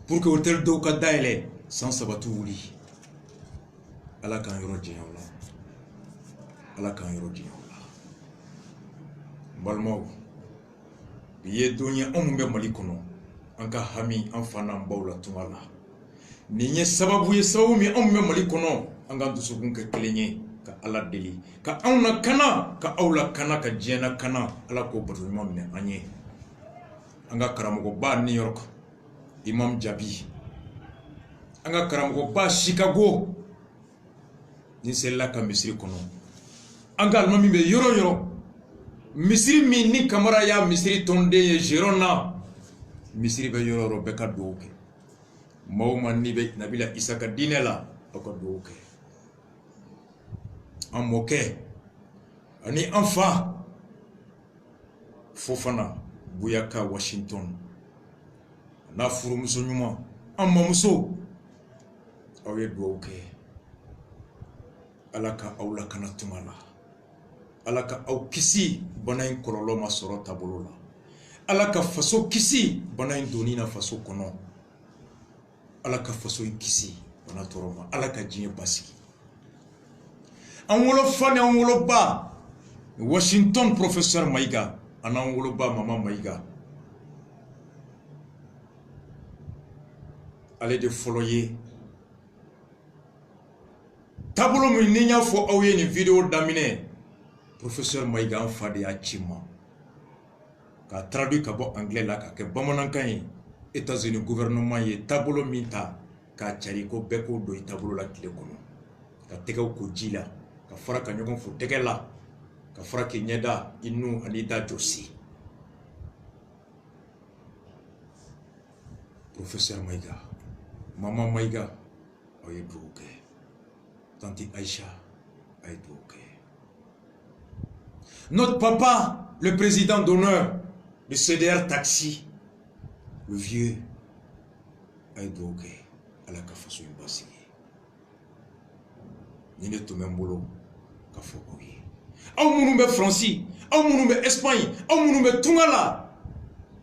pour que hôtel dɔw ka dayɛlɛ san sabatu wuli ala k'an yɔrɔ janya o la ala k'an yɔrɔ janya o la n balimaw bi ye don ye anw min bɛ Mali kɔnɔ an ka hami an fa n'an baw la tunga la nin ye sababu ye sababu min anw min bɛ Mali kɔnɔ an ka dusukun kɛ kelen ye ka ala deli ka anw na kana ka aw la kana ka diɲɛ na kana ala k'o bato ɲuman minɛ an ye an ka karamɔgɔba New York Imam Jabi an ka karamɔgɔba Chicago ni selila ka misiri kɔnɔ an ka alimami bɛ yɔrɔ yɔrɔ misiri min ni Kamara y'a misiri tɔnden ye Jérôme na misiri bɛ yɔrɔ yɔrɔ bɛɛ ka dugawu kɛ maa o maa n'i bɛ Nabila Isa ka diinɛ la aw ka dugawu kɛ an mɔkɛ ani an fa Fofana Buyaka Washington n'a furumuso ɲuman an mamuso aw ye dugawu kɛ ala ka aw lakana tuma la ala ka aw kisi bana in kɔlɔlɔ ma sɔrɔ taabolo la ala ka faso kisi bana in donni na faso kɔnɔ ala ka faso in kisi bana tɔɔrɔ ma ala ka diɲɛ basigi an wolofa ni an woloba Washington professeur Mayiga ani an woloba mama Mayiga ale de fɔlɔ ye taabolo min ni y'a fɔ aw ye nin video daminɛ professeur Mayiga an fa de y'a ci ma k'a traduit ka bɔ anglais la k'a kɛ bamanankan ye États-Unis gouvernement ye taabolo min ta k'a cari ko bɛɛ k'o don i taabolo la tile kɔnɔ ka tɛgɛw ko ji la ka fara ka ɲɔgɔn fo tɛgɛ la ka fara k'i ɲɛda i nu ani i da jɔsi professeur Mayiga Maman Mayiga aw ye dugawu kɛ Tante Aïcha a ye dugawu kɛ notre papa le président d'honneur du CDR Taxi le vieux a ye dugawu kɛ ala ka faso in basigi ni ne tun bɛ n bolo ka fɔ aw ye aw minnu bɛ Faransi aw minnu bɛ Espagne aw minnu bɛ tunga la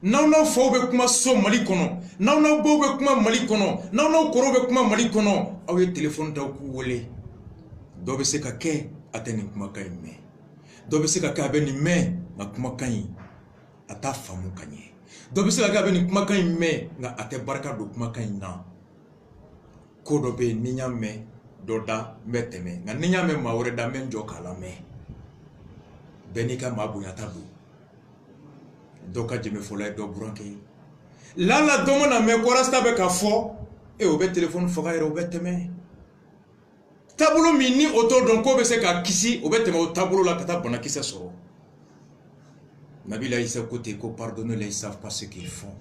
n'aw faw bɛ kuma so Mali kɔnɔ n'aw baw bɛ kuma Mali kɔnɔ n'aw kɔrɔw bɛ kuma Mali kɔnɔ aw ye téléphone d'aw k'u wele dɔ bɛ se ka kɛ a tɛ nin kumakan in mɛn dɔ bɛ se ka kɛ a bɛ nin mɛn nka kumakan in a t'a faamu ka ɲɛ dɔ bɛ se ka kɛ a bɛ nin kumakan in mɛn nka a tɛ barika don kumakan in na ko dɔ bɛ yen ni n y'a mɛn dɔ da n bɛ tɛmɛ nka ni n y'a mɛn maa wɛrɛ da n bɛ n jɔ k'a lamɛn bɛɛ n'i ka maa bonyata don dɔ ka jɛmɛ fɔlɔ ye dɔ burankɛ ye lala dɔ mana mɛn kɔrɔsita bɛ ka fɔ o bɛ téléphone faga yɛrɛ o bɛ tɛmɛ taabolo min ni o t'o dɔn k'o bɛ se k'a kisi o bɛ tɛmɛ o taabolo la ka taa banakisɛ sɔrɔ Nabila Isa ko ten ko pardonnez-les ils savent pas ce qu'ils font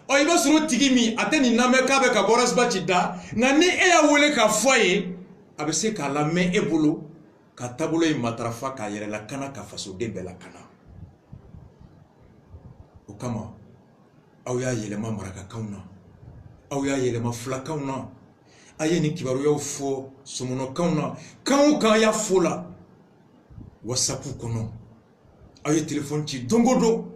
i b'a sɔrɔ tigi min a tɛ nin lamɛn k'a bɛ ka kɔrɔsiba ci da nka ni e y'a wele k'a fɔ a ye a bɛ se k'a lamɛn e bolo ka taabolo in matarafa k'a yɛrɛ lakana ka fasoden bɛɛ lakana o kama aw y'a yɛlɛma marakakanw na aw y'a yɛlɛma fulakanw na a ye nin kibaruyaw fɔ sɔmɔnɔkanw na kan o kan y'a fɔ la WhatsApp kɔnɔ aw ye téléphone ci don o don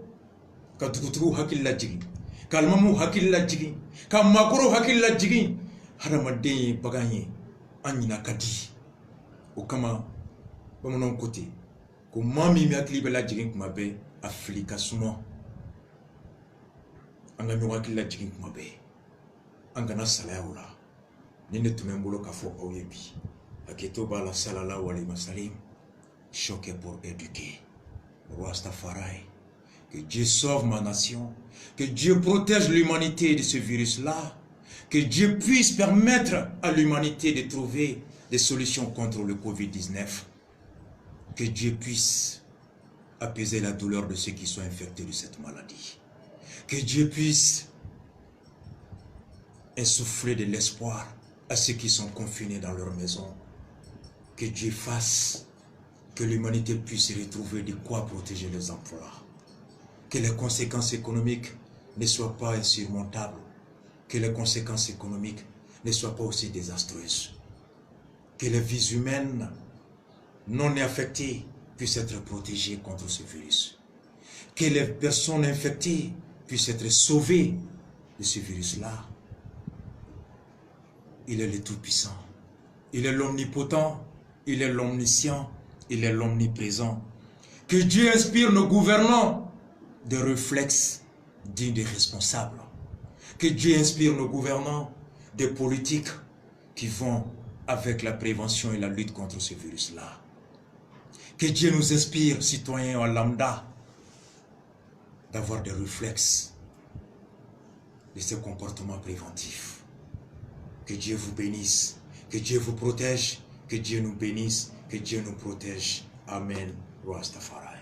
ka dugutigiw hakili lajigin ka alimamuw hakili lajigin ka maakɔrɔw hakili lajigin hadamaden ye bagan ye an ɲina ka di o kama bamananw ko ten ko maa min hakili bɛ lajigin kuma bɛɛ a fili ka suma an ka ɲɔgɔn hakili lajigin kuma bɛɛ an kana salaya o la ni ne tun bɛ n bolo k'a fɔ aw ye bi hakɛto b'a la sallallahu alayhi wa sallam choqué pour éduquer Rastafari que Dieu sauve ma nation que Dieu protège l'humanité de ce virus-là que Dieu puisse permettre à l'humanité de trouver des solutions contre le Covid-19 que Dieu puisse apaiser la douleur de ceux qui sont infectés de cette maladie que Dieu puisse insuffler de l'espoir à ceux qui sont confinés dans leur maison. Que Dieu fasse que l'humanité puisse retrouver de quoi protéger les emplois. Que les conséquences économiques ne soient pas insurmontables. Que les conséquences économiques ne soient pas aussi désastreuses. Que les vies humaines non affectées puissent être protégées contre ce virus. Que les personnes infectées puissent être sauvées de ce virus-là. Il est le Tout-Puissant. Il est l'Omnipotent. Il est l'Omniscient. Il est l'Omniprésent. Que Dieu inspire nos gouvernants de réflexes dignes des responsables. Que Dieu inspire nos gouvernants des politiques qui vont avec la prévention et la lutte contre ce virus-là. Que Dieu nous inspire, citoyens en lambda, d'avoir des réflexes de ces comportements préventifs. Que Dieu vous bénisse, que Dieu vous protège, que Dieu nous bénisse, que Dieu nous protège. Amen. Rastafari.